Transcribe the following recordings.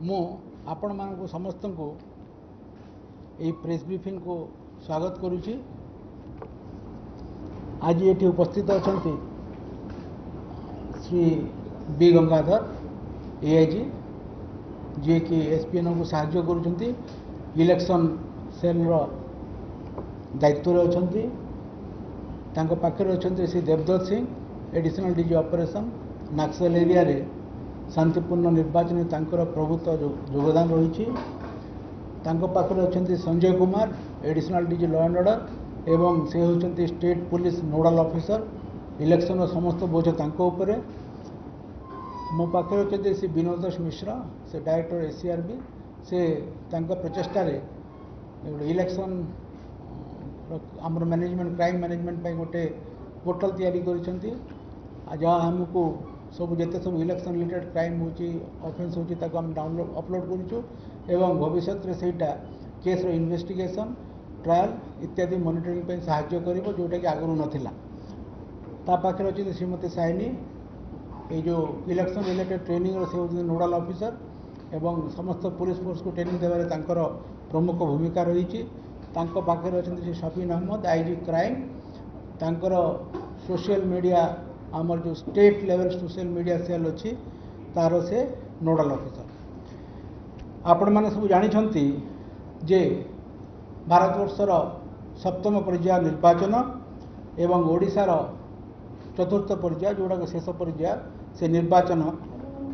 मु आपण मानक समस्त को यही प्रेस ब्रीफिंग को स्वागत करुच्ची। आज ये उपस्थित अच्छा श्री बी गंगाधर एआईजी जी कि एसपीएन को साहाय्य करुँच इलेक्शन सेल दायित्व अच्छा पाखे अच्छा Shri Devdutt Singh additional DG operation Naxal area रे शांतिपूर्ण निर्वाचन तांकर प्रभुत्व योगदान रही। पाखे अच्छा Sanjay Kumar additional DG law and order एवं से होती state police nodal officer election समस्त बोझ तांको मो पाखे अच्छा श्री विनोद मिश्रा से डायरेक्टर एसीआरबी से प्रचेषा इलेक्शन आमर मैनेजमेंट क्राइम मैनेजमेंट गोटे पोर्टल तैयारी करिसेंती जहाँ आमको सब जिते सब इलेक्शन रिलेटेड क्राइम ऑफेंस होची डाउनलोड अपलोड करूँ एवं भविष्य में सेटा केस इन्वेस्टिगेशन ट्रायल इत्यादि मॉनिटरिंग साहाय्य करिवो जोटा कि आगु नथिला। ता पाखे अच्छी श्रीमती साइनी ये जो इलेक्शन रिलेटेड ट्रेनिंग से होती नोडाल ऑफिसर एवं समस्त पुलिस फोर्स को ट्रेनिंग देवारे तांकर प्रमुख भूमिका रही। पाखे अच्छा श्री शफीन अहमद आईजी क्राइम तांकर सोशल मीडिया आमर जो state level social media cell अच्छी तार से नोडाल ऑफिसर। आपण मैंने सब जानी जे भारतवर्षर सप्तम पर्याय निर्वाचन एवं ओडिशार चतुर्थ पर्याय जोड़ा शेष पर्याय से निर्वाचन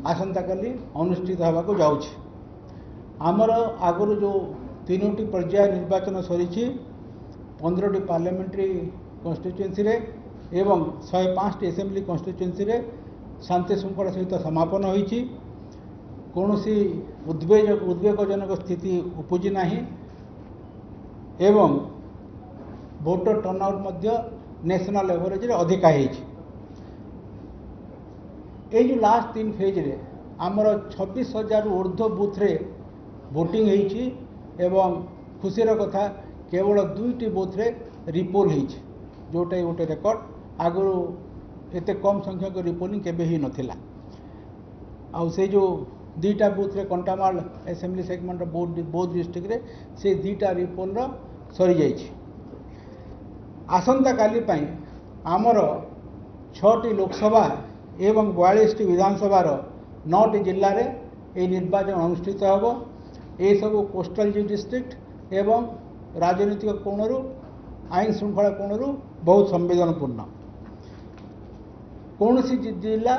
आसंता काली अनुष्ठित होगा जाऊँच। आमर आगुरी जो तीनोटी पर्याय निर्वाचन सरी 15टी पार्लियामेंट्री कन्स्टिट्युएंसी रे एवं 105टी एसेंब्ली कन्स्टिट्युएंसी रे शांति श्रृंखला सहित समापन होईची। कौनसी उद्वेगजनक स्थिति उपजी नाही एवं वोटर टर्नआउट मध्य नेशनल एवरेज रे अधिका होईची। ये जो लास्ट 3 फेज रे आमर 26,000 ऊर्ध्व बूथ रे वोटिंग होईची एवं खुशीर कथा केवल 2टी बूथ रे रिपोल होईची जोटा गोटे रेकर्ड आगु एते कम संख्यक रिपोलिंग केबे ही नथिला। आउ से जो 2टा बूथ रे कंटामाल एसेंब्ली सेगमेंट बौद्ध डिस्ट्रिक्ट रे से 2टा रिपोल सरी जाइछि। आसंता काली पई आमर 6टी लोकसभा एवं 42टी विधानसभा 9टी जिल्ला रे ए निर्वाचन अनुष्ठित होबो। ये सब कोस्टल डिस्ट्रिक्ट एवं राजनीतिक कोणरू आईन श्रृंखला कोणरू बहुत संवेदनपूर्ण। कौन सी जिला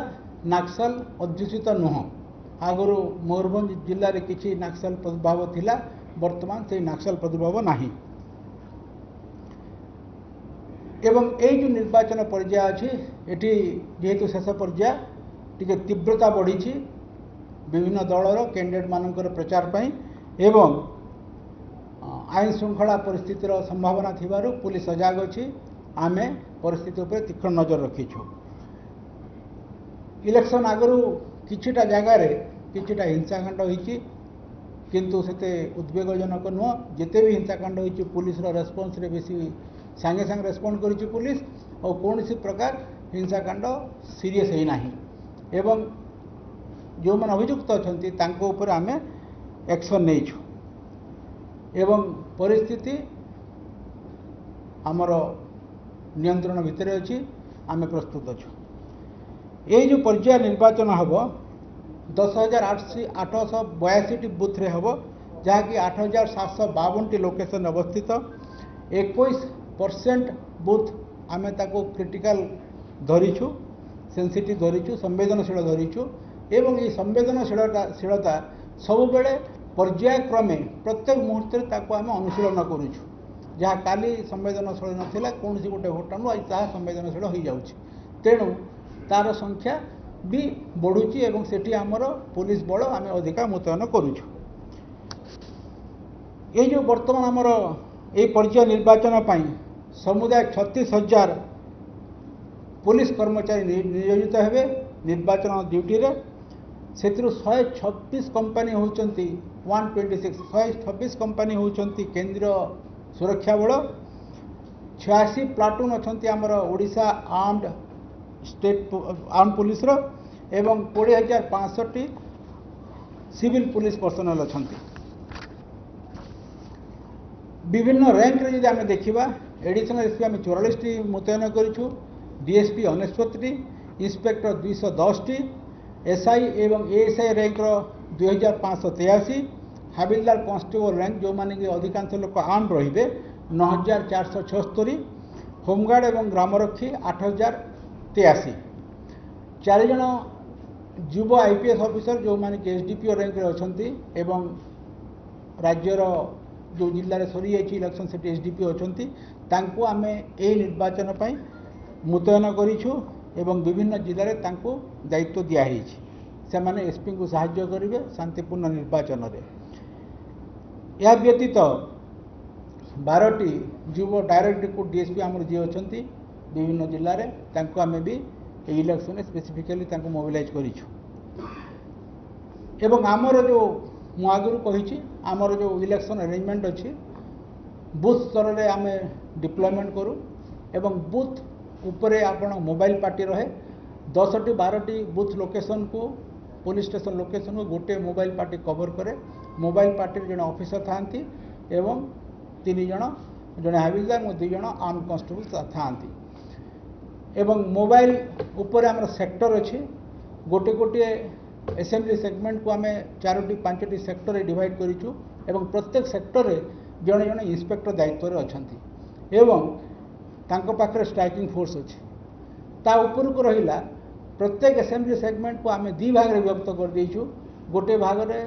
नक्सल अध्युषित नुह आगुरी मयूरभंज जिले में किसी नक्सल प्रादुर्भाव थिला वर्तमान से नक्सल प्रादुर्भाव नहीं। एवं यही जो निर्वाचन पर्याय अच्छी एटी जेहेतु शेष पर्याय टी तीव्रता बढ़ी विभिन्न दलर कैंडिडेट मानकर प्रचार पाई एवं आईन श्रृंखला परिस्थितिर संभावना थिबारु पुलिस सजाग अच्छी आमे परिस्थिति उपर तीक्ष्ण नजर रखीछु। इलेक्शन आगु किछिटा जगार किछिटा हिंसाकांड होईची किंतु सेते उद्वेगजनक नुह। जिते भी हिंसाकांड होईची पुलिस रेस्पॉन्स रे बेसी सांगे सांगे रेस्पॉन्ड करिची पुलिस और कौन सी प्रकार हिंसाकांड सीरियस है नाही एवं जो मन अभियुक्त अछंती तांको ऊपर आमे एक्शन नेइछु एवं परिस्थिति आमर नियंत्रण भितर अच्छी आम प्रस्तुत अच्छु। ये जो पर्याय निर्वाचन हम 10,882टी बूथ रे हम जहाँकि 8,752टी लोकेशन अवस्थित 21% बूथ आम ताको क्रिटिकल धरीछु सेंसिटिव धरीछु संवेदनशील धरीछु एवं ये संवेदनशीलता सब बेले पर्याय क्रमे प्रत्येक मुहूर्त आम अनुशीलन करुछु। जहाँ काली संवेदनशील नाला कौन सी गोटे घटना आज ताहा संवेदनशील हो जाउछि तेणु तार संख्या भी बढ़ुची एवं सेठी आमर पुलिस बल आम अधिका मुतयन करुछु। ये जो वर्तमान आमर ये पर्याय निर्वाचन पाई समुदाय 36,000 पुलिस कर्मचारी नियोजित हेबे निर्वाचन ड्यूटी रे। सेथिरु 126 कंपनी होचंती 126 कंपनी होचंती केंद्रीय सुरक्षा बल 86 प्लाटून अच्छा आमर Odisha armed state arm police एवं 20,500 सिविल पुलिस पर्सनल अच्छा विभिन्न रैंक रे यदि आम देखा एडिशनल एसपी आम 44 टी मुतयन करूँ DSP 69 T inspector 210 T SI एवं ASI rank 2583 havildar constable rank जो माने कि अधिकांश लोक आर्म रे 9476 होमगार्ड एवं ग्रामरक्षी 8083 4 जन युव आईपीएस ऑफिसर जो माने कि एसडीपीओ रैंक रे अछंती एवं राज्यर जो जिले में सरी जाइए इलेक्शन से एसडीपीओ अछंती तांको आमे ए निर्वाचन पई मुतयन करिछु एवं विभिन्न जिले में तांको दायित्व दिया हिछि से माने एसपी को सहाय्य करिवे शांतिपूर्ण निर्वाचन रे या व्यतीत 12टी युव डायरेक्ट रिक्रूट डीएसपी आमर जी अछंती विभिन्न जिले में तांको आमे भी इलेक्शन स्पेसिफिकली तांको मोबिलाइज करिछु एवं आमर जो मु आगु कही आमर जो इलेक्शन अरेंजमेंट अच्छी बूथ स्तर में आम डिप्लॉयमेंट करूँ एवं बूथ उपरे आपण मोबाइल पार्टी रहे 10टी 12टी बूथ लोकेशन को पुलिस स्टेशन लोकेशन को गोटे मोबाइल पार्टी कवर करे मोबाइल पार्टी जड़े ऑफिसर था एवं 3 जन जड़े हाविलदार और 2 जन आर्म कॉन्स्टेबल था एवं मोबाइल उपर आम सेक्टर अच्छी गोटे गोटे एसेंबली सेगमेंट को आम 4टी 5टी सेक्टर डिवाइड करूँ एवं प्रत्येक सेक्टर में जड़े जड़े इंस्पेक्टर दायित्व अच्छा एवं तांको पाखरे स्ट्राइकिंग फोर्स अच्छी ता ऊपर को रहिला प्रत्येक एसेंबली सेगमेंट को आम 2 भाग में विभक्त कर देइछु गोटे भाग में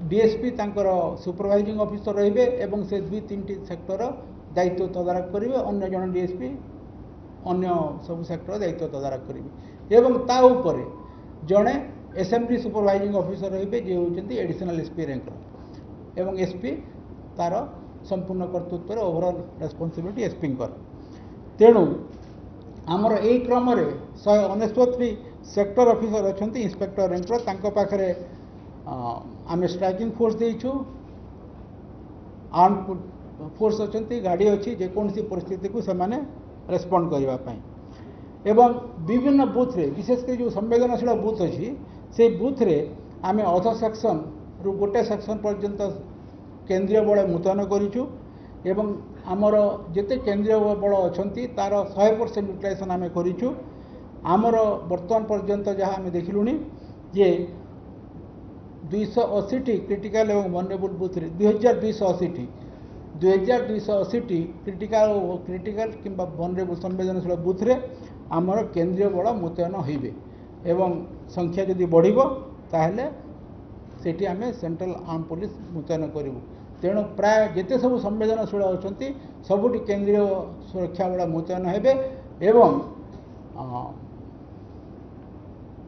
डीएसपी तांकर सुपरवाइजिंग ऑफिसर रहिबे एवं से 2-3टी सेक्टर दायित्व तदारक करिवे अन्य जन डीएसपी अन्य सब सेक्टर दायित्व तदारक करिवे एवं ता ऊपर जड़े एसेंबली सुपरवाइजिंग ऑफिसर रहिबे जे होचंती एडिशनल एसपी रैंक एवं एसपी तार संपूर्ण कर्तृत्व ओवरऑल रेस्पॉन्सिबिलिटी एसपी तेणु आमर यही क्रम 169 सेक्टर ऑफिसर अच्छा इंस्पेक्टर रैंक तांको पाखरे आम स्ट्राइकिंग फोर्स देइछु आर्म फोर्स अच्छा गाड़ी अच्छी जेकोसी परिस्थिति को सेमाने रेस्पॉन्ड करबा पई एवं विभिन्न बूथ रे विशेषकर जो संवेदनशील बूथ अच्छी से बूथ रे आम अध सेक्शन रु गोटे सेक्शन पर्यंत केंद्रीय बल मुतयन करूँ एवं आमर जिते केंद्रीय बल अच्छा तार 100% यूटिलाइजेशन आम करूँ आमर बर्तमान पर्यंत जहाँ आम देखिलुनी जे 280टी क्रिटिकल एवं वनरेबल बूथ रे 2280टी क्रिटिकल किंबा वनरेबल संवेदनशील बूथ रे आमर केंद्रीय बल मुतयन होइबे एवं संख्या जदि बढ़िबो ताहले सेठी आमे सेंट्रल आर्म पुलिस मुतयन करिवु तेणु प्राय जेते सब संवेदनशील अच्छा सबुटी केंद्रीय सुरक्षा बल मुतयन हेबे एवं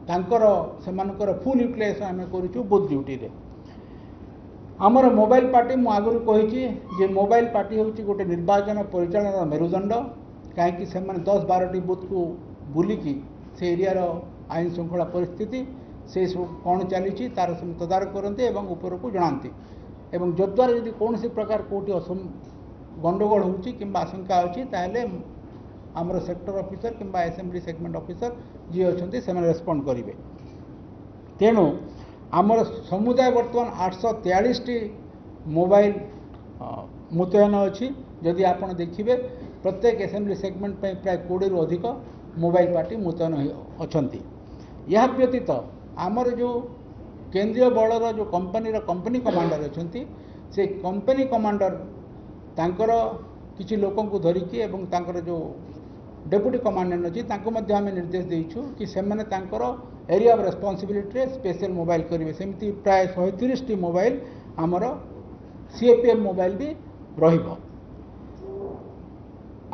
तांकर सेमानकर फुल यूटिलाइजेशन आम करूँ बूथ ड्यूटी रे आमर मोबाइल पार्टी मु आगु कही जे मोबाइल पार्टी हूँ गोटे निर्वाचन परिचालन मेरुदंड कहीं से 10-12टी बूथ को बुलिकी से एरियार आईन श्रृंखला परिस्थिति से सब कौन चली तार सब तदारक करते ऊपर को जनाती एवं जद्वारा यदि कौन प्रकार कौटी गंडगोल होची किंबा आशंका अच्छी ताहले आमर सेक्टर ऑफिसर किंबा एसेंबली सेगमेंट ऑफिसर जी अच्छा से रेस्पॉन्ड करेंगे तेणु आमर समुदाय बर्तमान 843टी मोबाइल मुतयन अच्छी जदि आपण देखिए प्रत्येक एसेंबली सेगमेंट प्राय 20 रु अधिक मोबाइल पार्टी मुतयन अच्छा यह व्यतीत आमर जो केंद्रीय बलर जो कंपनी कमांडर अच्छा से कंपनी कमांडर तांकर किसी लोक धरिकी एवं तांकर जो डेप्यूटी कमांडेंट अच्छी आम निर्देश देइछु कि सेमाने तांकर area of responsibility special mobile करेंगे सेमती प्राय 130टी मोबाइल आमर सीएपीएम मोबाइल भी रहिबो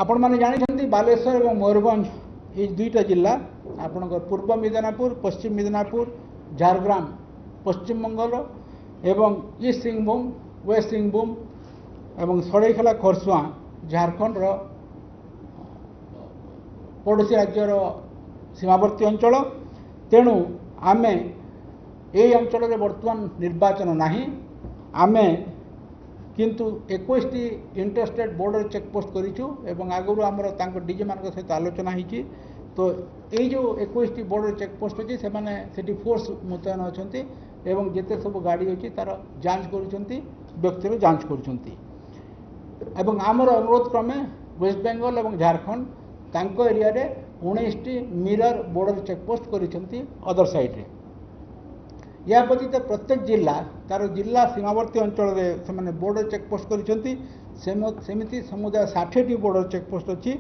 आपण माने जानिछंती बालेश्वर और मयूरभंज ये 2टा जिला आपणकर पूर्व मिदनापुर पश्चिम मिदनापुर झारग्राम पश्चिम बंगाल एवं ईस्ट सिंहभूम वेस्ट सिंहभूम एवं सड़ईखेला खरसुआ झारखंड पड़ोशी राज्यर सीमावर्ती अंचल तेणु आमे ये अंचल में बर्तमान निर्वाचन नहीं आमे किंतु 21टी इंटरस्टेट बॉर्डर चेकपोस्ट करूँ एवं आगुरी आमर डीजे मान सहित आलोचना होती तो ये जो 21टी बॉर्डर चेकपोस्ट अच्छी से फोर्स मुतयन अच्छा एवं जिते सब गाड़ी अच्छी तार जांच करुँच व्यक्तिर जांच करुँच आमर अनुरोध क्रमे वेस्ट बेंगल और झारखंड तांको एरिया रे 19टी मिरर बॉर्डर चेकपोस्ट करिसेंती अदर साइड रे या व्यतीत प्रत्येक जिला तार जिला सीमावर्ती अंचल रे से माने बॉर्डर चेकपोस्ट करिसेंती सेमिति समुदाय 60टी बॉर्डर चेकपोस्ट अच्छी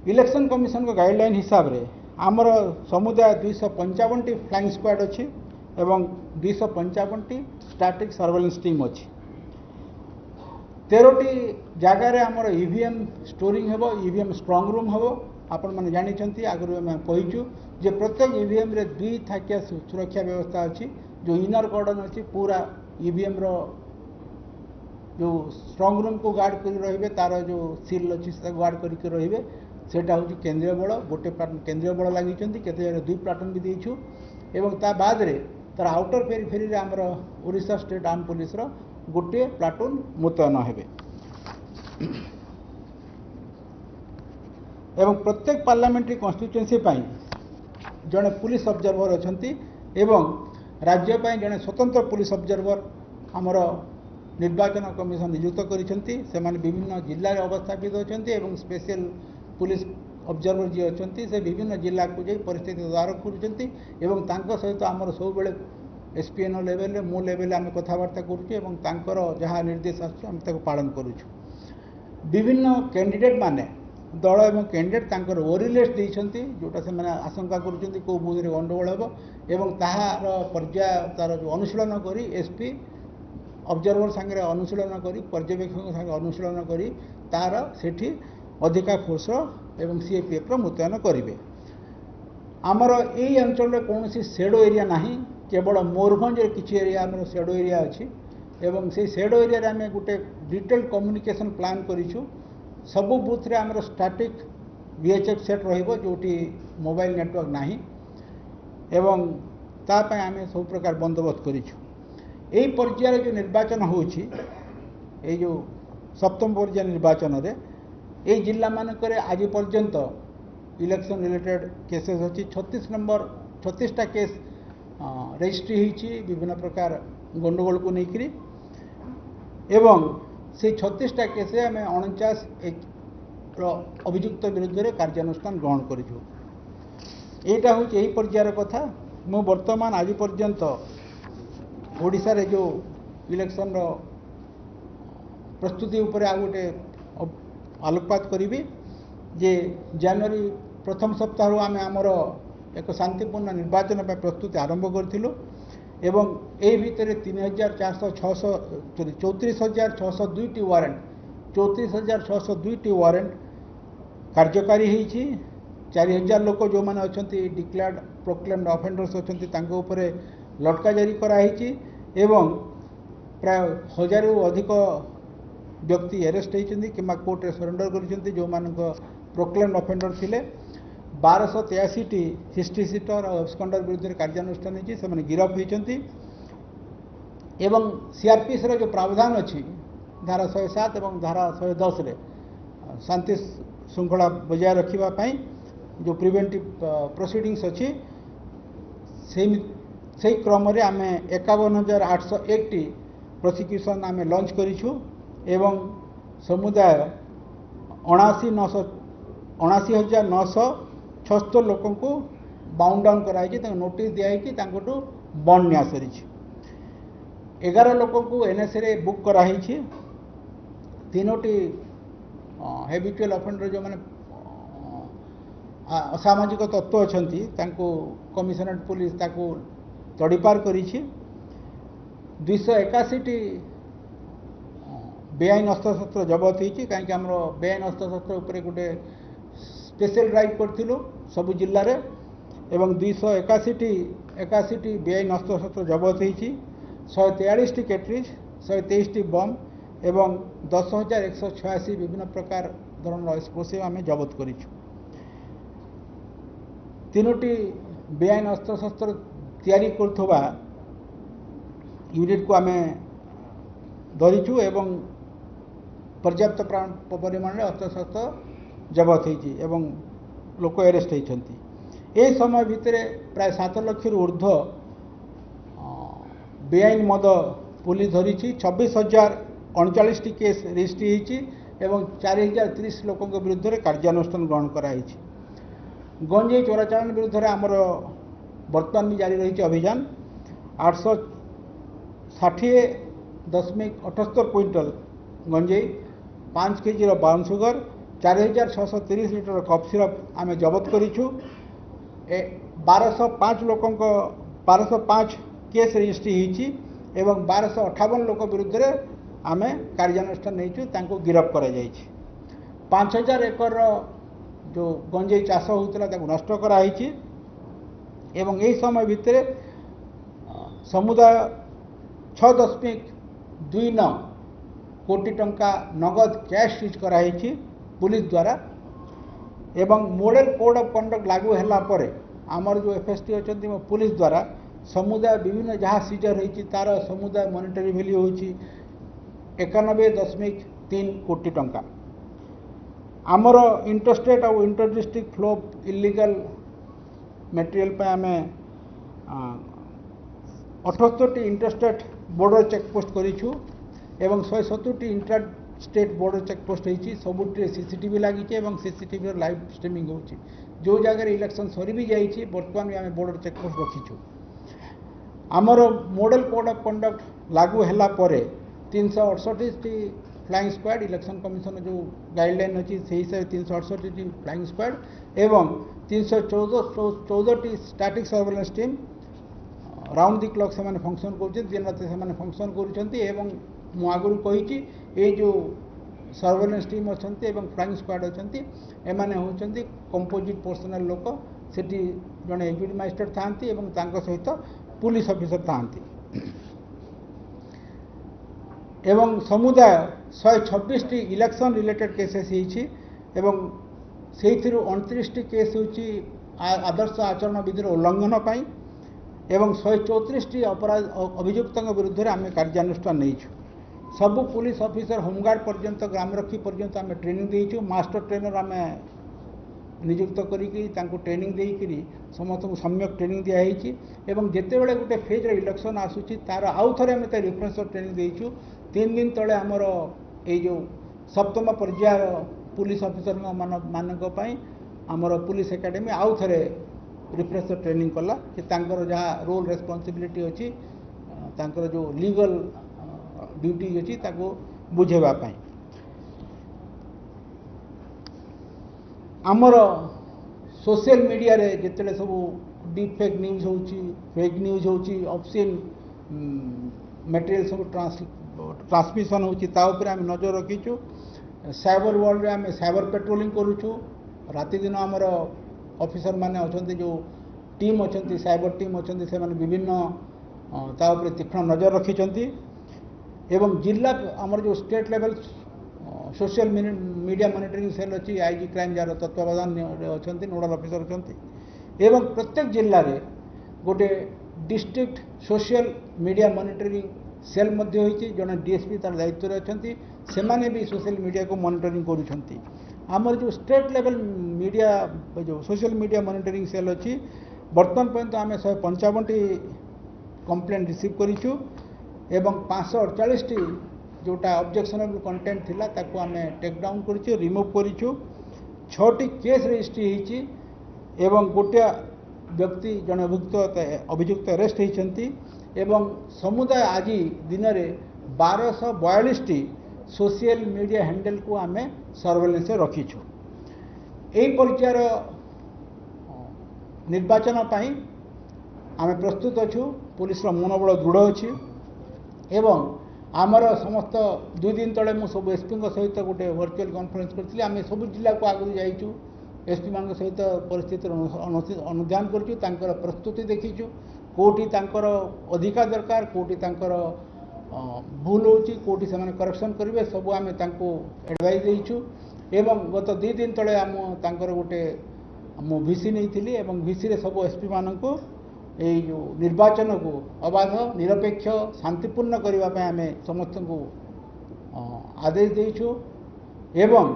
इलेक्शन कमिशन को गाइडलाइन हिसाब रे आमर समुदाय 255टी फ्लाइंग स्क्वाड अच्छी एवं 255टी स्टैटिक सर्वेलेंस टीम अच्छी 13टी जगार आमर ईवीएम स्टोरिंग हेबो ईवीएम स्ट्रॉन्ग रूम हेबो आपण माने जानिछंती आगु आम कहिचु जे प्रत्येक ईवीएम रे 2 थाकिया सुरक्षा व्यवस्था अच्छी जो इनर गार्डन अच्छी पूरा ईवीएम रो जो स्ट्रॉन्ग रूम को गार्ड कर रहिबे तार जो सील अच्छी से गार्ड करके रहिबे सेटा होची केंद्रीय बल गोटे प्लाटून केंद्रीय बल लागिछंती केते जगह 2 प्लाटून भी देइछु एवं ता बाद रे तार आउटर पेरिफेरी रे हमर ओडिशा स्टेट आर्म पुलिस रो गोटे प्लाटून मुतयन हेबे एवं प्रत्येक पार्लियामेंट्री कन्स्टिट्युएंसी पाई जड़े पुलिस ऑब्जर्वर अछंती एवं राज्य पाई जड़े स्वतंत्र पुलिस ऑब्जर्वर हमर निर्वाचन कमिशन नियुक्त करिसेंती से माने विभिन्न जिल्ला रे अवस्थापित अछंती एवं स्पेशल पुलिस ऑब्जर्वर जी अछंती से विभिन्न जिला को जे परिस्थिति तदारक करुचंती एवं तांको सहित हमर सब बेले एसपीएन लेवल रे मो लेवल आम कथबार्ता करुचु एवं तांकर जहाँ निर्देश आसु आम ताको पालन करुचु विभिन्न कैंडिडेट माने दल एवं कैंडिडेट तांकर ओरी लिस्ट देइछंती जोटा से माने आशंका करुचंती को बुध रे गंडगोल हेबो एवं ताहार पर्याय तार जो अनुशीलन करी एसपी ऑब्जर्वर संगे अनुशीलन करी पर्यवेक्षक संगे अनुशीलन करी तार सेठी अधिका फोर्स एवं सीएपीएफ रो मुतयन करिवे आमर एई अंचल रे कोनोसी शेडो एरिया नाही केवल मयूरभंज किसी एरिया आम शेडो एरिया अच्छी एवं से शेडो एरिया आम गोटे डिटेल कम्युनिकेशन प्लान करूँ सबू बुथ रे आमर स्टैटिक वीएचएफ सेट रहिबो जोटी मोबाइल नेटवर्क नाही एवं तापाई आम सब प्रकार बंदोबस्त करूँ यही पर्यायर जो निर्वाचन होची ए जो सप्तम पर्याय निर्वाचन रे ए जिला मानक आज पर्यंत इलेक्शन रिलेटेड केसेस अच्छी 36टा केस रजिस्ट्री होती विभिन्न प्रकार गंडगोल को लेकर एवं से 36टा केस आम 49 अभियुक्त विरुद्ध में कार्यानुष्ठान ग्रहण करूँ यहाँ हूँ यही पर्यायर कथा मु वर्तमान आज पर्यंत ओडिशा रे जो इलेक्शन रो प्रस्तुति उपरे आ गोटे आलोकपात करी जे जनवरी प्रथम सप्ताह आम आमर एक शांतिपूर्ण निर्वाचन पर प्रस्तुति आरंभ करूँ एवं यही भितर 34,602टी वारंट 34,602टी वारंट कार्यकारी होती 4,000 लोक जो मैंने अच्छा डिक्लेयर्ड प्रोक्लेम्ड ऑफेंडर्स अच्छा लटका जारी कराई एवं प्राय 1000 रु अधिक व्यक्ति अरेस्ट होती कि कोर्ट रे सरेंडर कर जो मान प्रोक्लेम्ड ऑफेंडर थिले 1283टी हिस्ट्री सीटर और एब्सकंडर विरुद्ध कार्यानुष्ठान होती से गिरफ होती एवं सीआरपीसी रो जो प्रावधान अच्छी धारा 107 और धारा 110 रे शांति श्रृंखला बजाय रखापी जो प्रिवेंटिव प्रोसीडिंग्स अच्छी से क्रम रे आम 51,801टी प्रोसिक्यूशन आम लॉन्च करूँ एवं समुदाय 79,976 लोक को बाउंड डाउन कराई नोटिस दिखाई बंड निया सरी 11 लोक को एनएसए रे बुक कराई 3टी हेबिचुअल ऑफेंडर जो मैंने असामाजिक तत्व अच्छा कमिशनरेट पुलिस ताको तड़ीपार करी 281टी बेआईन अस्त्रशस्त्र जबत होती कहीं आम बेआईन अस्त्रशस्त्र उपर गोटे स्पेशल ड्राइव करूँ सबू जिले में एवं 281टी बेआईन अस्त्रशस्त्र जबत होती 143टी कैट्रिज 123टी बम एवं 10,186 विभिन्न प्रकार धरण एक्सप्लोसिव आम जबत कर 3टी बेआईन अस्त्रशस्त्र तैयारी करुवा यूनिट को आम धरीचु एवं पर्याप्त परिमाण में अस्त्रशस्त्र जबत होती एवं लोक अरेस्ट होती ए समय भितर प्राय 7 लाख ऊर्ध्व बेआईन मद पुलिस धरी 26,039 केस रजिस्ट्री होती एवं 4,030 लोकों विरुद्ध में कार्यानुष्ठान ग्रहण कराई। गंजेई चोराचालान विरुद्ध में आमर बर्तमान भी जारी रही अभियान 860.78 क्विंटल गंजेई 5 KG brown sugar 4,630 litre cough syrup आम जबत करूँ। 1205 लोकों 1205 केस रजिस्ट्री होती एवं 1258 लोक विरुद्ध में आम कार्यानुष्ठान नहीं गिरफ्त कर 5,000 एकर जो गंजेई चाष होता नष्ट कराई एवं यही समय भितर समुदाय 6.29 कोटी टंका नगद कैश सीज कराई पुलिस द्वारा एवं मॉडल कोड ऑफ कंडक्ट लागू हैला परे आमर जो एफएसटी अच्छा पुलिस द्वारा समुदाय विभिन्न जहाँ सीजर होती तार समुदाय मॉनिटरी वैल्यू होची 91.3 कोटी टंका। आमर इंटरस्टेट और inter district flow illegal material पे आम 78 इंटरस्टेट बॉर्डर चेकपोस्ट करूँ एवं 170 इंटर स्टेट बॉर्डर चेकपोस्ट होती सबुठे सीसीटीवी लगी सीसीटीवी लाइव स्ट्रीमिंग हो जो जगह इलेक्शन सरी भी जाइए बर्तमान भी आम बॉर्डर चेकपोस्ट रखीचु। आमर मॉडल कोड ऑफ कंडक्ट लागू हैला परे 368 फ्लाइंग स्क्वाड इलेक्शन कमिशन जो गाइडलाइन अच्छी से हिसाब से 368 फ्लाइंग स्क्वाड एवं 314 static surveillance team round the clock से फंक्शन कर दिन रात से फंक्शन कर आगुरी कही ये जो सर्वेलेंस टीम अच्छा फ्लाइंग स्क्वाड अच्छा एमाने होचंती कंपोजिट पर्सनल लोक सेठी जड़े एग्जीक्यूटिव मजिस्ट्रेट था सहित पुलिस ऑफिसर था एवं समुदाय 126 इलेक्शन रिलेटेड केसेस होती एवं से 29 केस होची आदर्श आचरण विधि उल्लंघन पाई एवं 134 अपराध अभियुक्तों विरुद्ध में आम कार्यानुष्ठान नहीं सबु पुलिस ऑफिसर होमगार्ड पर्यंत ग्रामरक्षी पर्यंत आम ट्रेनिंग देचु मास्टर ट्रेनर आम नियुक्त करी ट्रेनिंग देकरी समस्त सम्यक ट्रेनिंग दिखाई एवं जिते बड़े गोटे फेज इलेक्शन आसूची तार आउ थे आम रिफ्रेशर ट्रेनिंग देचु 3 दिन तले आमर ये जो सप्तम पर्याय पुलिस ऑफिसर मानी आमर पुलिस एकेडमी आउ थे रिफ्रेशर ट्रेनिंग कला कि तांकर जहाँ रोल रेस्पॉन्सिबिलिटी अच्छी तांकर जो लीगल ड्यूटी अच्छी ताको बुझेबा पाई। आमर सोशल मीडिया रे जिते सब डीप फेक न्यूज हो फेक न्यूज हो ऑप्शन मटेरियल सब ट्रांसमिशन होची आम नजर रखीचु। साइबर वर्ल्ड में आम साइबर पेट्रोलिंग करूँ राति दिन आमर ऑफिसर माने अच्छा जो टीम अच्छा साइबर टीम अच्छा से विभिन्न ताऊपर तीक्ष्ण नजर रखिंट एवं जिला आमर जो state level social media monitoring cell अच्छी आईजी क्राइम जार तत्वावधान अच्छा नोडाल ऑफिसर अच्छा एवं प्रत्येक जिले में गोटे district social media monitoring cell जड़े डीएसपी तार दायित्व अच्छा से भी सोशल मीडिया को मॉनिटरिंग करुँच। आमर जो स्टेट लेवल मीडिया जो सोशल मीडिया मॉनिटरिंग सेल अच्छी बर्तमान पर्यंत आम 155 कंप्लेंट रिसीव करूँ एवं 548 जोटा ऑब्जेक्शनेबल कंटेंट थिला ताको आम टेक डाउन करूँ रिमूव करूँ। 6टी केस रजिस्ट्री होती एवं गोटे व्यक्ति जड़े अभियुक्त अरेस्ट होती एवं समुदाय आज दिन में 1242 सोशल मीडिया हैंडल को आम सर्वेलेंस रखीचु। यही पर्यायर निर्वाचन पाई आम प्रस्तुत अच्छु पुलिस मनोबल दृढ़ अच्छी एवं आमर समस्त 2 दिन तले मु सब एसपी सहित गोटे वर्चुअल कॉन्फ्रेंस करी आम सब जिला को आगु जाइचु एसपी मान सहित परिस्थिति अनुध्यान कर प्रस्तुति देखीचु कोटी तांकर अधिकार दरकार कोटी तांकर भूल होची कोटी से करेक्शन करेंगे सब आम एडवाइस देचु एवं गत 2 दिन तले आम तांकर गोटे मु भिसी नहीं थी एवं भिसी रे सब एसपी मान को ये जो निर्वाचन को अबाध निरपेक्ष शांतिपूर्ण करने आम समस्त को आदेश देचु एवं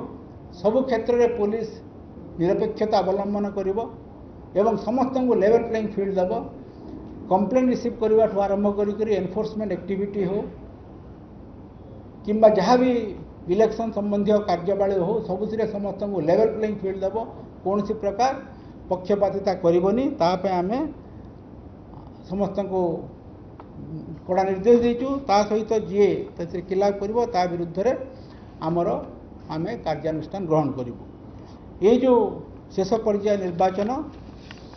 सबु क्षेत्र में पुलिस निरपेक्षता अवलंबन करिवो एवं समस्त को लेवल प्लेइंग फील्ड देव कंप्लेन रिसीव करने आरंभ कर एनफोर्समेंट एक्टिविटी हो किंबा जहाँ भी इलेक्शन संबंधी कार्यवाही हो सबुथ समस्त को लेवल प्लेइंग फील्ड देव कौन प्रकार पक्षपातिता करनी आम समस्त को कड़ा निर्देश देचु ता सहित जी खिलाफ कर विरुद्ध रे आमर आम कार्यानुष्ठान ग्रहण करूँ। ये जो शेष पर्याय निर्वाचन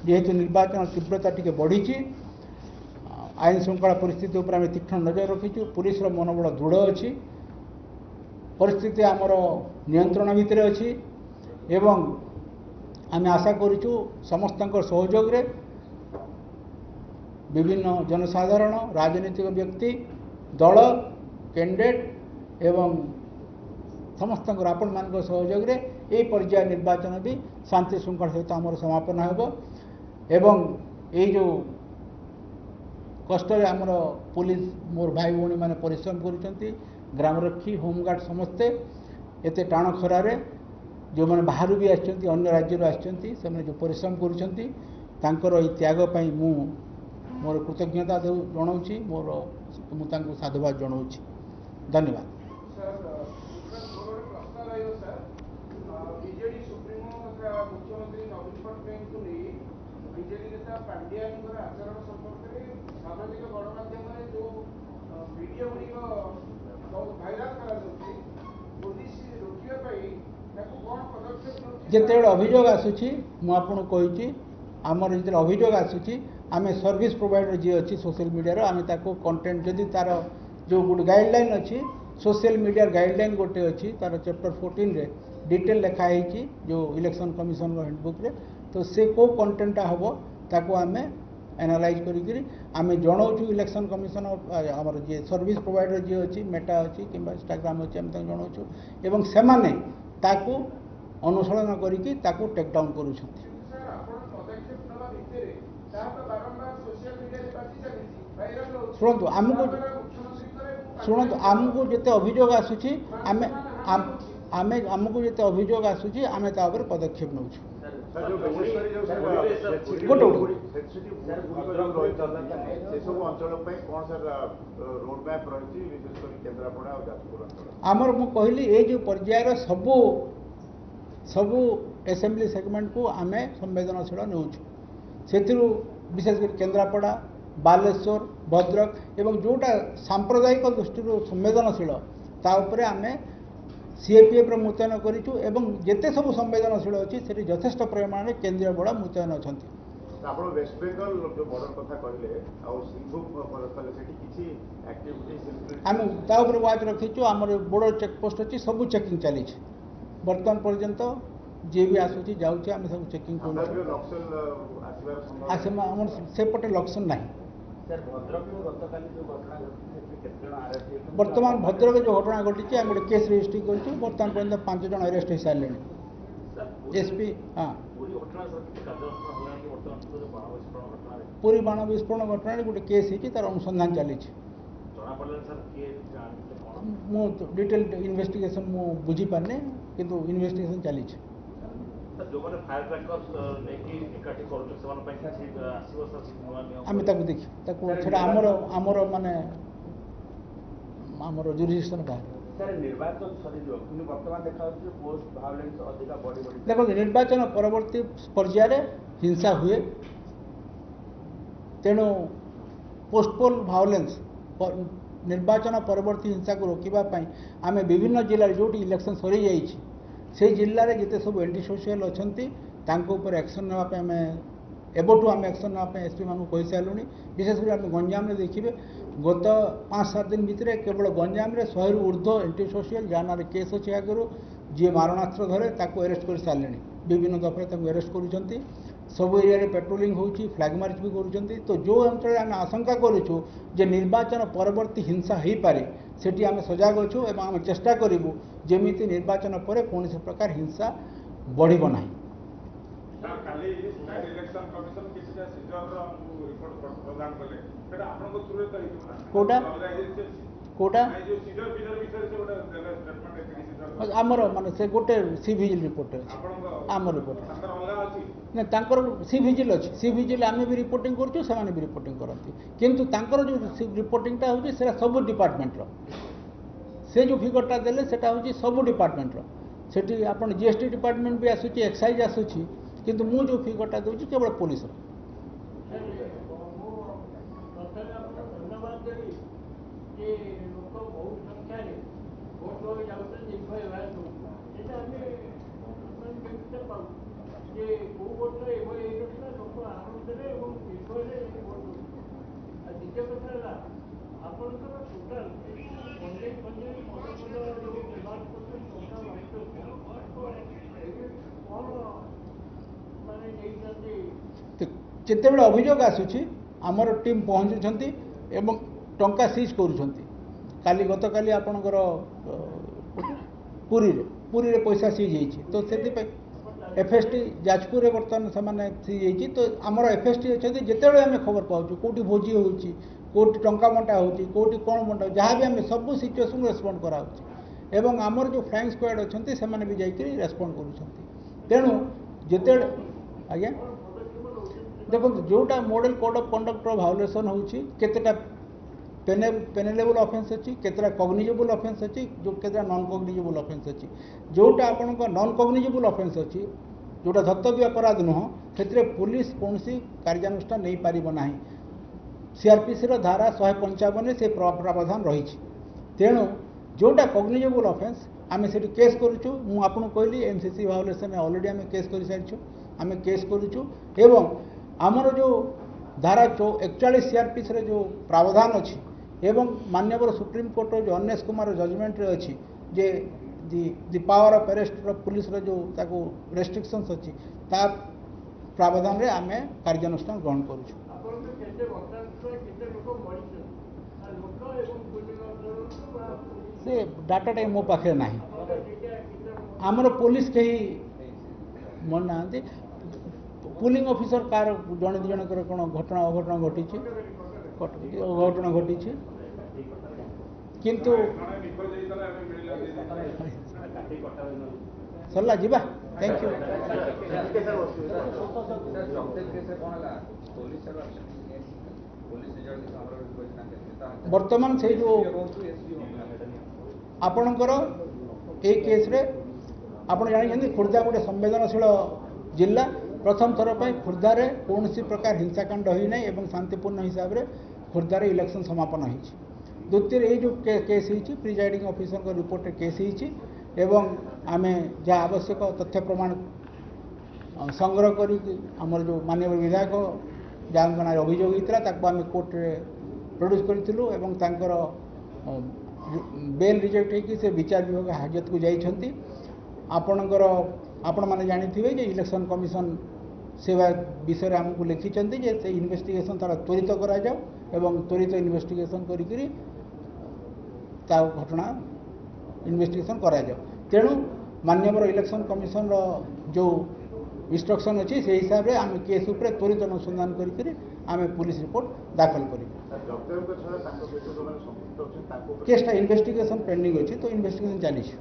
जेहेतु निर्वाचन तीव्रता टी बढ़ी आईन श्रृंखला परिस्थिति उपर आम तीक्ष्ण नजर रखीचु पुलिस मनोबल दृढ़ अच्छी परिस्थिति आमर नियंत्रण भितर अच्छी एवं आम आशा करूँ समस्त सहयोग रे विभिन्न जनसाधारण राजनीतिक व्यक्ति दल कैंडिडेट एवं समस्त आपण मान सहयोग रे ये पर्याय निर्वाचन भी शांति श्रृंखला सहित आमर समापन हो एवं ये जो कष्ट आमर पुलिस मोर भाई भौणी मैंने परिश्रम करुँच ग्रामरक्षी होमगार्ड समस्ते एते टाण खरारे जो मैंने बाहर भी अन्य राज्य आसने जो परिश्रम कर त्याग मु मोर कृतज्ञता जनाऊँ मोर मुझे साधुवाद जनाऊँ धन्यवाद। मुख्यमंत्री नवीन पट्टनायक को नहीं बीजेपी नेता पांड्यान आचरण संपर्क में सामाजिक गणमाध्यम जो वीडियो गुड़िक बहुत भाइराल कर पुलिस रोकने कौन पदक्षेप जिते अभियोग आसूची मुझे आमर जो अभियोग आसूची आम सर्विस प्रोवाइडर जी अच्छी सोशल मीडिया आम कंटेंट जदि तार जो गोटे गाइडलाइन अच्छी सोशल मीडिया गाइडलाइन गोटे अच्छी तार चैप्टर 14 रे डिटेल लिखाई जो इलेक्शन कमिशन हैंडबुक रे तो से को कंटेंटा हम ताको आम एनालाइज करी आम जनाऊँ इलेक्शन कमिशन आमर जी सर्विस प्रोवाइडर जी अच्छी मेटा अच्छी कि इंस्टाग्राम अच्छी आम जनाऊँ एवं से माने ताको अनुसरण करी टेक डाउन करुछंती। शुणु आमको जिते अभियोग आसूची आमको जिते अभियोग आसूची आम पदक्षेप नौ आमर मु कहली ये जो पर्यायर सबू सबू एसेम्बली सेगमेंट को आम संवेदनशील नौ से विशेषकर केन्द्रापड़ा बालेश्वर भद्रक एवं जोटा सांप्रदायिक दृष्टि संवेदनशील ताऊपर आम सीएपीएफ मुतयन करूँ एवं जिते सब संवेदनशील अच्छी से यथेष्ट परिमाण में केंद्रीय बल मुतयन अच्छा आम ताऊपर वाच रखीचु आमर बॉर्डर चेकपोस्ट अच्छी सब चेकिंग चली बर्तमान पर्यंत जी भी आसूची जाऊँचे आम सब चेकिंग सेपटे लक्षण ना बर्तमान भद्रक जो घटना घटी आम गोटे केस रजिस्ट्री करूँ बर्तमान पर्यंत 5 जन अरेस्ट हो सारे एसपी हाँ पूरी बाण विस्फोरण घटना गोटे केस हो तार अनुसंधान चली मु डिटेल इन्वेस्टिगेशन मु बुझी पारने किंतु इन्वेस्टिगेशन चली आम देखिए आमर आमर माने आमर जुरिडिक्शन बाहर देखो निर्वाचन परवर्ती पर्यायर हिंसा हुए तेणु पोस्टपोल भायोलेंस निर्वाचन परवर्ती हिंसा को रोकवाई आम विभिन्न जिले जो इलेक्शन सरी जाइए से जिले में जिते सब एंटी सोशल अच्छा एक्शन नापी एबठू आम एक्शन नापी एसपी मान कही सारूँ विशेषकर आम गंजाम देखिए गत 5-7 दिन भितर केवल गंजाम 100 रु ऊर्ध्व एंटी सोशल जहाँ केस अच्छे आगु जी मारणास्त्र धरे ताको अरेस्ट कर सारे विभिन्न दफे अरेस्ट कर सब एरिया पेट्रोलिंग होची फ्लैग मार्च भी करुँच तो जो अंचल आम आशंका करूँ जे निर्वाचन परवर्ती हिंसा हो पारे सेठी आम सजग अच्छु एवं आम चेष्टा करूँ जमी निर्वाचन पर कौन प्रकार हिंसा बढ़ ना कोटा କୋଉଟା ନାଇଁ ଯୋଉ ସିଡର ଫିଡର ବିଷୟରେ ସେ ଗୋଟେ ଦେଲେ ଷ୍ଟେଟମେଣ୍ଟ ଏତିକି ସିଡର ଆମର ମାନେ ସେ ଗୋଟେ ସି ଭିଜିଲ୍ ରିପୋର୍ଟ ଅଛି ଆପଣଙ୍କ ଆମ ରିପୋର୍ଟ ତାଙ୍କର ଅଲଗା ଅଛି ନା ତାଙ୍କର ସି ଭିଜିଲ୍ ଅଛି ସି ଭିଜିଲ୍ ଆମେ ବି ରିପୋର୍ଟିଂ କରୁଛୁ ସେମାନେ ବି ରିପୋର୍ଟିଂ କରନ୍ତି କିନ୍ତୁ ତାଙ୍କର ଯେଉଁ ରିପୋର୍ଟିଂଟା ହେଉଛି ସେଇଟା ସବୁ ଡିପାର୍ଟମେଣ୍ଟର ସେ ଯେଉଁ ଫିଗରଟା ଦେଲେ ସେଇଟା ହେଉଛି ସବୁ ଡିପାର୍ଟମେଣ୍ଟର ସେଠି ଆପଣ ଜିଏସ୍ଟି ଡିପାର୍ଟମେଣ୍ଟ ବି ଆସୁଛି ଏକ୍ସାଇଜ୍ ଆସୁଛି କିନ୍ତୁ ମୁଁ ଯେଉଁ ଫିଗରଟା ଦେଉଛି କେବଳ ପୋଲିସର ଧନ୍ୟବାଦ ଦେବି ଯେ ଲୋକ ବହୁ ସଂଖ୍ୟାରେ ଭୋଟ ଦେବାକୁ ଯାଉଛନ୍ତି ନିର୍ଭୟ ଭାବେ ସେଇଟା ଆମେ କେମିତି ପାଉ ଯେ କେଉଁ ବର୍ଷ ଏଭଳି ହେଇନଥିଲା ଲୋକ ଆନନ୍ଦରେ ଏବଂ ନିର୍ଭୟରେ ଭୋଟ ଦେଉଛନ୍ତି ଆଉ ଦ୍ୱିତୀୟ କଥା ହେଲା ଆପଣଙ୍କର ଟୋଟାଲ କଞ୍ଜେଇ ଫଞ୍ଜେଇ ମଦ ଫଦ ଯେଉଁ ବ୍ୟବହାର କରୁଛନ୍ତି ଟଙ୍କା ବାଣ୍ଟୁଛନ୍ତି କ'ଣ ମାନେ ନେଇଛନ୍ତି ଯେତେବେଳେ ଅଭିଯୋଗ ଆସୁଛି ଆମର ଟିମ୍ ପହଞ୍ଚୁଛନ୍ତି ଏବଂ ଟଙ୍କା ସିଜ୍ କରୁଛନ୍ତି ଗତକାଲି ଆପଣଙ୍କର ପୁରୀରେ ପଇସା ସିଜ୍ ହେଇଛି ତ ସେଥିପାଇଁ ଏଫ୍ଏସ୍ଟି ଯାଜପୁରରେ ବର୍ତ୍ତମାନ ସେମାନେ ସିଜ୍ ହେଇଛି ତ ଆମର ଏଫ୍ଏସ୍ଟି ଅଛନ୍ତି ଯେତେବେଳେ ଆମେ ଖବର ପାଉଛୁ କେଉଁଠି ଭୋଜି ହେଉଛି କେଉଁଠି ଟଙ୍କା ବଣ୍ଟା ହେଉଛି କେଉଁଠି କ'ଣ ବଣ୍ଟା ହେଉଛି ଯାହା ବି ଆମେ ସବୁ ସିଚୁଏସନ୍ ରେସ୍ପଣ୍ଡ କରାହେଉଛି ଏବଂ ଆମର ଯେଉଁ ଫ୍ଲାଇଂ ସ୍କ୍ୱାଡ୍ ଅଛନ୍ତି ସେମାନେ ବି ଯାଇକରି ରେସ୍ପଣ୍ଡ କରୁଛନ୍ତି ତେଣୁ ଯେତେବେଳେ ଆଜ୍ଞା ଦେଖନ୍ତୁ ଯେଉଁଟା model code of conductor violation ହେଉଛି କେତେଟା ପେନେଲେବୁଲ୍ ଅଫେନ୍ସ ଅଛି କେତେଟା କଗ୍ନିଜେବୁଲ୍ ଅଫେନ୍ସ ଅଛି କେତେଟା ନନ୍ କଗ୍ନିଜେବୁଲ୍ ଅଫେନ୍ସ ଅଛି ଯେଉଁଟା ଆପଣଙ୍କ ନନ୍ କଗ୍ନିଜେବୁଲ୍ ଅଫେନ୍ସ ଅଛି ଯେଉଁଟା ଧର୍ତ୍ତବ୍ୟ ଅପରାଧ ନୁହଁ ସେଥିରେ ପୁଲିସ କୌଣସି କାର୍ଯ୍ୟାନୁଷ୍ଠାନ ନେଇପାରିବ ନାହିଁ ସିଆର୍ପିସିର ଧାରା 155 ସେ ପ୍ରାବଧାନ ରହିଛି ତେଣୁ ଯେଉଁଟା କଗ୍ନିଜେବୁଲ୍ ଅଫେନ୍ସ ଆମେ ସେଠି କେସ୍ କରୁଛୁ ମୁଁ ଆପଣଙ୍କୁ କହିଲି ଏମ୍ସିସି ଭାଓଲେସନ୍ରେ ଅଲରେଡ଼ି ଆମେ କେସ୍ କରିସାରିଛୁ ଆମେ କେସ୍ କରୁଛୁ ଏବଂ ଆମର ଯେଉଁ ଧାରା 41 ସିଆର୍ପିସିରେ ଯେଉଁ ପ୍ରାବଧାନ ଅଛି ଏବଂ ମାନ୍ୟବର ସୁପ୍ରିମକୋର୍ଟର ଯେଉଁ ଅନେଶ କୁମାର ଜଜମେଣ୍ଟରେ ଅଛି ଯେ ଦି ପାୱାର ଅଫ୍ ଆରେଷ୍ଟର ପୁଲିସର ଯେଉଁ ତାକୁ ରେଷ୍ଟ୍ରିକ୍ସନ୍ସ ଅଛି ତା ପ୍ରାବଧାନରେ ଆମେ କାର୍ଯ୍ୟାନୁଷ୍ଠାନ ଗ୍ରହଣ କରୁଛୁ ସେ ଡାଟାଟା ମୋ ପାଖରେ ନାହିଁ ଆମର ପୋଲିସ କେହି ମନାହାନ୍ତି ପୁଲିଂ ଅଫିସର କାହାର ଜଣେ ଦୁଇ ଜଣଙ୍କର କ'ଣ ଅଘଟଣ ଘଟିଛି କିନ୍ତୁ ସରିଲା ଯିବା ଥ୍ୟାଙ୍କ ୟୁ ବର୍ତ୍ତମାନ ସେଇ ଯେଉଁ ଆପଣଙ୍କର ଏଇ କେସ୍ରେ ଆପଣ ଜାଣିଛନ୍ତି ଖୋର୍ଦ୍ଧା ଗୋଟେ ସମ୍ବେଦନଶୀଳ ଜିଲ୍ଲା ପ୍ରଥମ ଥର ପାଇଁ ଖୋର୍ଦ୍ଧାରେ କୌଣସି ପ୍ରକାର ହିଂସାକାଣ୍ଡ ହୋଇନାହିଁ ଏବଂ ଶାନ୍ତିପୂର୍ଣ୍ଣ ହିସାବରେ ଖୋର୍ଦ୍ଧାରେ ଇଲେକ୍ସନ୍ ସମାପନ ହୋଇଛି ଦ୍ୱିତୀୟରେ ଏଇ ଯେଉଁ କେସ୍ ହେଇଛି ପ୍ରିଜାଇଡ଼ିଂ ଅଫିସରଙ୍କ ରିପୋର୍ଟରେ କେସ୍ ହେଇଛି ଏବଂ ଆମେ ଯାହା ଆବଶ୍ୟକ ତଥ୍ୟ ପ୍ରମାଣ ସଂଗ୍ରହ କରିକି ଆମର ଯେଉଁ ମାନ୍ୟବର ବିଧାୟକ ଯାହାଙ୍କ ନାଁରେ ଅଭିଯୋଗ ହୋଇଥିଲା ତାକୁ ଆମେ କୋର୍ଟରେ ପ୍ରଡ୍ୟୁସ୍ କରିଥିଲୁ ଏବଂ ତାଙ୍କର ବେଲ୍ ରିଜେକ୍ଟ ହୋଇକି ସେ ବିଚାର ବିଭାଗ ହାଜତକୁ ଯାଇଛନ୍ତି ଆପଣମାନେ ଜାଣିଥିବେ ଯେ ଇଲେକ୍ସନ୍ କମିଶନ୍ ସେବା ବିଷୟରେ ଆମକୁ ଲେଖିଛନ୍ତି ଯେ ସେ ଇନଭେଷ୍ଟିଗେସନ୍ ତାର ତ୍ୱରିତ କରାଯାଉ ଏବଂ ତ୍ୱରିତ ଇନଭେଷ୍ଟିଗେସନ୍ କରିକିରି ତା ଘଟଣା ଇନଭେଷ୍ଟିଗେସନ୍ କରାଯାଉ ତେଣୁ ମାନ୍ୟବର ଇଲେକ୍ସନ୍ କମିଶନର ଯେଉଁ ଇନଷ୍ଟ୍ରକ୍ସନ୍ ଅଛି ସେହି ହିସାବରେ ଆମେ କେସ୍ ଉପରେ ତ୍ୱରିତ ଅନୁସନ୍ଧାନ କରିକିରି ଆମେ ପୁଲିସ ରିପୋର୍ଟ ଦାଖଲ କରିବୁ କେସ୍ଟା ଇନଭେଷ୍ଟିଗେସନ୍ ପେଣ୍ଡିଂ ଅଛି ତ ଇନଭେଷ୍ଟିଗେସନ୍ ଚାଲିଛି